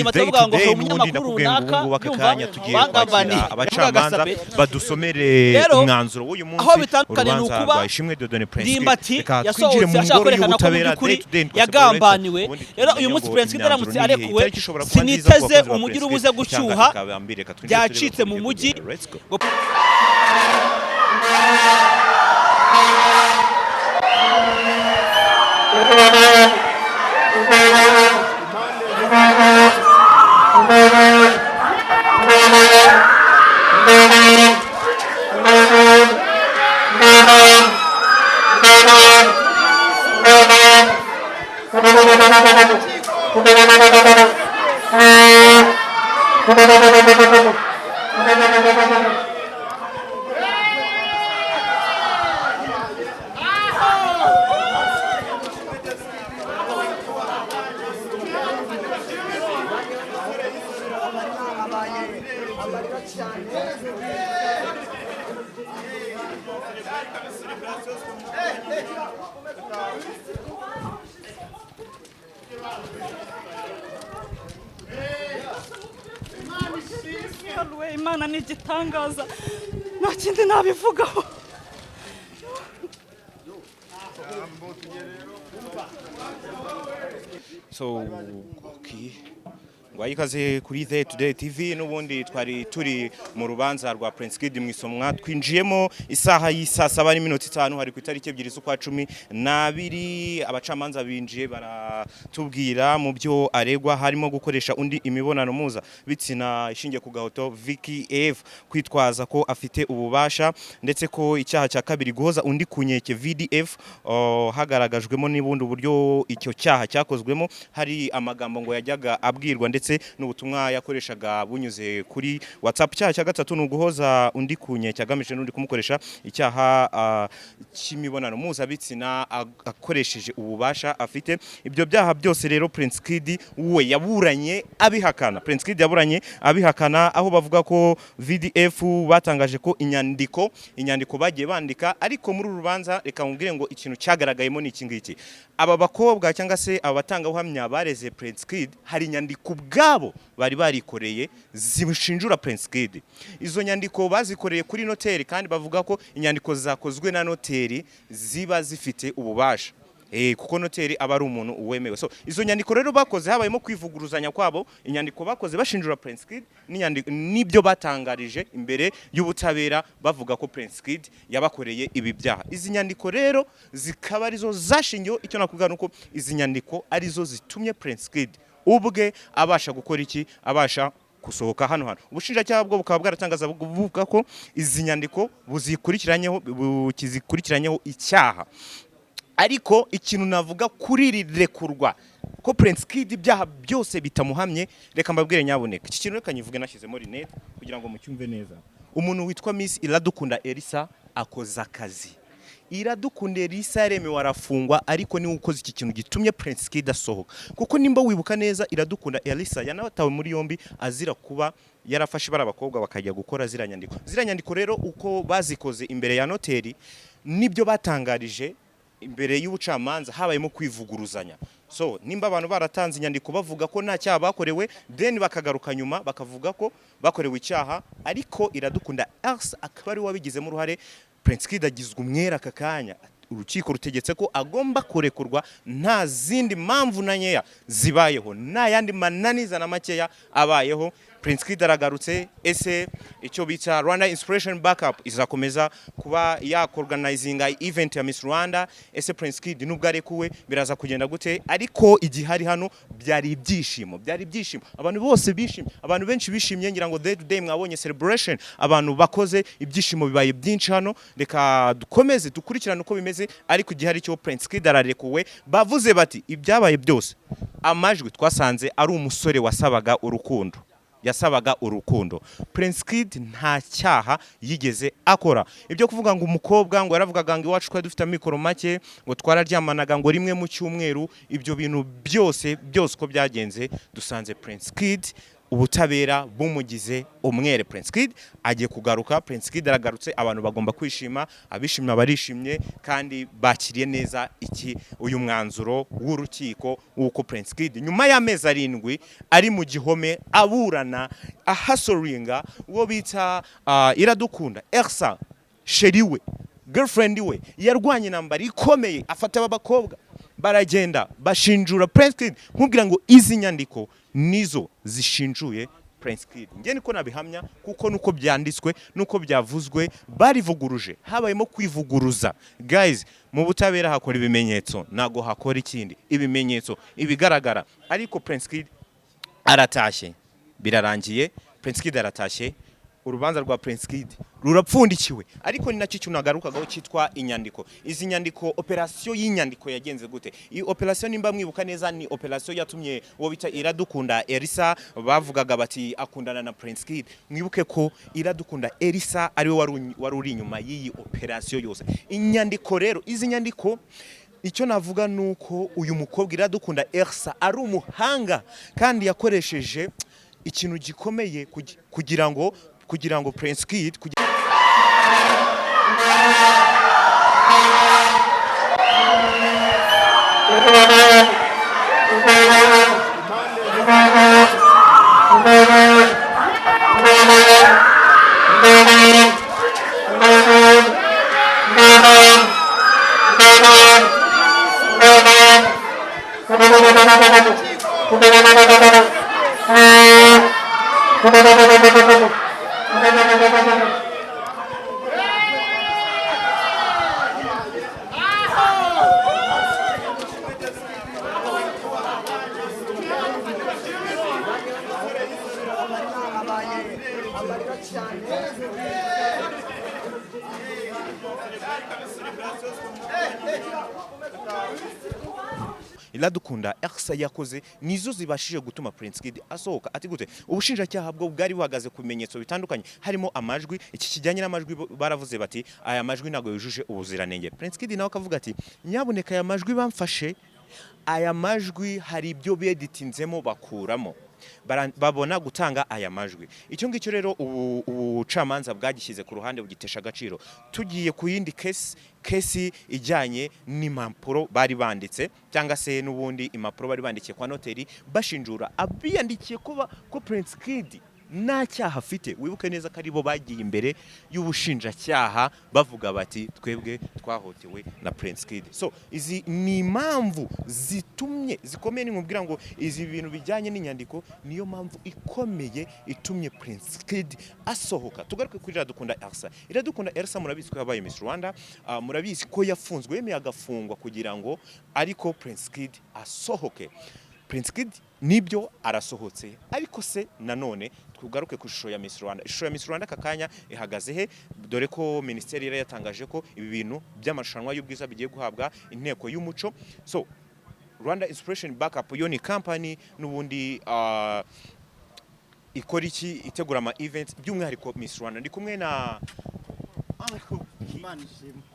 Batavuga ngo hari umunyamakuru runaka bangabani abacamanza badusomere umwanzuro w'uyu munsi aho bitandukanye n'ukuba ndimbati yasohotse ashaka kwerekana ko by'ukuri yagambaniwe. Rero uyu munsi Prince Kid aramutse arekuwe siniteze umujyi ubuze gushyuha byacitse mu mujyi. Imana ni igitangaza nta kindi nabivugaho. Ikaze kuri The Today TV n'ubundi twari turi mu rubanza rwa Prince Kid mu isomwa twinjiyemo isaha y'isa 7:05 hari ku itariki 2 z'ukwa 12 abacamanza binjiye baratubwira mu byo aregwa harimo gukoresha undi imibonano muza bitsina ishingiye ku gahoto Vicky Eve kwitwaza ko afite ububasha ndetse ko icyaha cya kabiri guhoza undi kunyeke VDF hagaragajwemo n'ubundi buryo icyo cyaha cyakozwemo hari amagambo ngo yajyaga abwirwa ndetse n'ubutumwa yakoreshaga bunyuze kuri WhatsApp. Cyaha cya gatatu n'uguhoza undi kunyeke agamije n'undi kumukoresha icyaha cy'imibonano mpuzabitsina akoresheje ububasha afite. Ibyo byaha byose rero Prince Kid we yaburanye abihakana. Prince Kid yaburanye abihakana aho bavuga ko VDF batangaje ko inyandiko bagiye bandika ariko muri urubanza reka mubwire ngo ikintu cyagaragayemo ni iki ngiki. Aba bakobwa cyangwa se abatanga uhamya bareze Prince Kid hari inyandiko ubwabo bari barikoreye zibishinjura Prince Kid. Izo nyandiko bazikoreye kuri noteri kandi bavuga ko inyandiko zakozwe na noteri ziba zifite ububasha. Kuko noteri aba ari umuntu uwemewe. So izo nyandiko rero bakoze habayemo kwivuguruzanya kwabo, inyandiko bakoze bashinjura Prince Kid nibyo batangarije imbere y'ubutabera bavuga ko Prince Kid yabakoreye ibi byaha. Izi nyandiko rero zikaba arizo zashingiye icyo nakubwira nuko izi nyandiko arizo zitumye Prince Kid ubwe abasha gukora iki, abasha kusohoka hano. Ubushinjacyaha bwo bukaba bwaratangaza buvuga ko izi nyandiko buzikurikiranyeho icyaha. Ariko ikintu navuga kuri rirekurwa ko Prince Kid ibyaha byose bitamuhamye, reka mbabwire nyaboneka iki kintu reka nyivuge nashyizemo rinete kugira ngo mucyumve neza. Umuntu witwa Miss Iradukunda Elisa akoza akazi. Iradukunda Elisa yaremewe arafungwa ariko ni ukoze iki kintu gitumye Prince Kid asohoka. Kuko nimba wibuka neza Iradukunda Elisa yanatawe muri yombi azira kuba yarafashe barabakobwa bakajya gukora zira nyandiko rero uko bazikoze imbere ya noteri nibyo batangarije imbere y'ubucamanza habayemo kwivuguruzanya. So nimba abantu baratanze inyandiko bavuga ko nta cyaha bakorewe then bakagaruka nyuma bakavuga ko bakorewe icyaha ariko Iradukunda Elsa akaba ari wabigizemo uruhare, Prince Kid agizwe umwera akakanya. Urukiko rutegetse ko agomba kurekurwa nta zindi mpamvu na nkeya zibayeho, nta yandi mananiza na makeya abayeho Prince Kid aragarutse, ese icyo bita Rwanda Inspiration Backup izakomeza kuba yakorganizinga event ya Miss Rwanda, ese Prince Kid nubwo arekuwe biraza kugenda gute? Ariko igihari hano byari ibyishimo, abantu bose bishimye, abantu benshi bishimye, ngira ngo day to day mwabonye celebration, abantu bakoze ibyishimo bibaye byinshi hano. Reka dukomeze dukurikirane uko bimeze, ariko igihari cyo Prince Kid ararekuwe. Bavuze bati ibyabaye byose, amajwi twasanze ari umusore wasabaga urukundo. Prince Kid nta cyaha yigeze akora. Ibyo kuvuga ngo umukobwa ngo yaravugaga ngo iwacu twari dufite amikoro make, ngo twararyamanaga ngo rimwe mu cyumweru, ibyo bintu byose uko byagenze dusanze Prince Kid ubutabera bumugize umwere. Prince Kid agiye kugaruka. Prince Kid aragarutse, abantu bagomba kwishima, abishimye barishimye kandi bakiriye neza uyu mwanzuro w'urukiko w'uko Prince Kid nyuma y'amezi 7 ari mu gihome aburana ahasoringa uwo bita Iradukunda Elsa, sheri we, girlfriend we, yarwanye intambara ikomeye, afata abakobwa baragenda bashinjura Prince Kid, nkubwira ngo izi nyandiko nizo zishinjuye Prince Kid. Nge niko nabihamya, kuko nuko byanditswe, nuko byavuzwe, barivuguruje, habayemo kwivuguruza. Guys, mu butabera hakora ibimenyetso, nago hakora ikindi, ibimenyetso ibigaragara. Ariko Prince Kid aratashye, birarangiye. Prince Kid aratashye, urubanza rwa Prince Kid rurapfundikiwe. Ariko ni nacyo cyunagarukagaho cyitwa inyandiko. Izi nyandiko, operation y'inyandiko yagenze gute? Iyi operation nimba mwibuka neza ni operation yatumye uwo bita Iradukunda Elsa, bavugaga bati akundana na Prince Kid. Mwibuke ko Iradukunda Elsa ariwe wari uri inyuma y'iyi operation yose. Inyandiko rero, izi nyandiko icyo navuga nuko uyu mukobwa Iradukunda Elsa ari umuhanga kandi yakoresheje ikintu gikomeye kugira ngo Prince Kid Iradukunda Elsa yakoze nizo zibashije gutuma Prince Kid asohoka. Ati gute? Ubushinjacyaha bwo bwari buhagaze ku bimenyetso bitandukanye, harimo amajwi. Iki kijyanye n'amajwi baravuze bati aya majwi nago yujuje ubuziranenge. Prince Kid nawe akavuga ati nyaboneka aya majwi bamfashe, aya majwi hari ibyo beditinzemo bakuramo, babona gutanga aya majwi. Icyo ngicyo rero ubucamanza bwagishyize ku ruhande bugitesha agaciro. Tugiye ku yindi kesi ijyanye n'impapuro bari banditse, cyangwa se n'ubundi impapuro bari bandikiye kwa noteri bashinjura abiyandikiye ko Prince Kid nta cyaha afite. Wibuke neza ko aribo bagiye imbere y'ubushinjacyaha bavuga bati twebwe twahotewe na Prince Kid. So izi ni impamvu zikomeye, nimubwira ngo izi bintu bijyanye n'inyandiko niyo mpamvu ikomeye itumye Prince Kid asohoka. Tugaruke kuri Iradukunda Elsa. Iradukunda Elsa murabizi ko yabaye Miss Rwanda, murabizi ko yafunzwe, yemeye agafungwa kugira ngo ariko Prince Kid asohoke. Prince Kid nibyo arasohotse, ariko se nanone tugaruke ku ishusho ya Miss Rwanda. Ishusho ya Miss Rwanda kakanya ihagaze he? Dore ko ministeri yari yatangaje ko ibi bintu by'amarushanwa y'ubwiza bigiye guhabwa inteko y'umuco. So Rwanda Inspiration Backup yo ni company n'ubundi ikora iki, itegura ama events by'umwihariko Miss Rwanda. Ndi kumwe na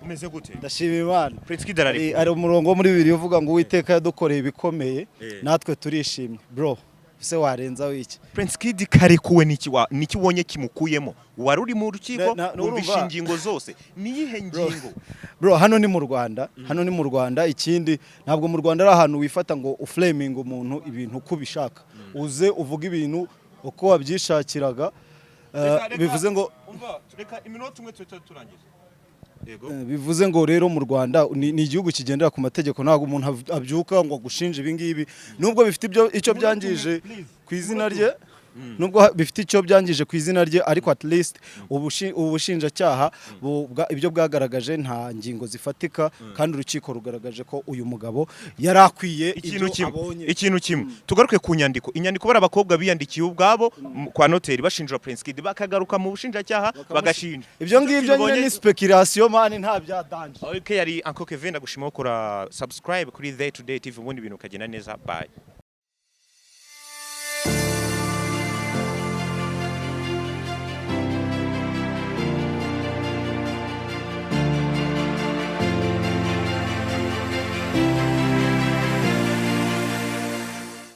umeze gute? Ndashima Imana. Prince Kid ari umurongo muri Bibiliya uvuga ngo Uwiteka yadukoreye ibikomeye, natwe turishimye. Bro, se warenzaho iki? Prince Kid karekuwe niki wonye kimukuyemo? Wari uri mu rukiko wumvisha ingingo zose, niyihe ngingo? Bro, hano ni mu Rwanda. Ikindi ntabwo mu Rwanda ari ahantu wifata ngo uflaming umuntu ibintu uko bishaka, uze uvuga ibintu uko wabyishakiraga. Bivuze ngo reka iminota umwe turangiza. Bivuze ngo rero mu Rwanda ni igihugu kigendera ku mategeko, ntabwo umuntu abyuka ngo gushinja ibi ngibi nubwo bifite icyo byangije ku izina rye. nubwo bifite icyo byangije ku izina rye ariko at least ubushinjacyaha ibyo bwagaragaje nta ngingo zifatika kandi urukiko rugaragaje ko uyu mugabo yari akwiye ikintu kimwe tugaruke ku nyandiko bari abakobwa biyandikiye ubwabo kwa noteri bashinjwa Prince Kid bakagaruka mu bushinjacyaha bagashinja ibyo ngibyo nyine ni speculation man nta byadanje. Okay, yari Uncle Kevin ndagushima gukora subscribe kuri The Today TV ubundi ibintu kagenda neza bye.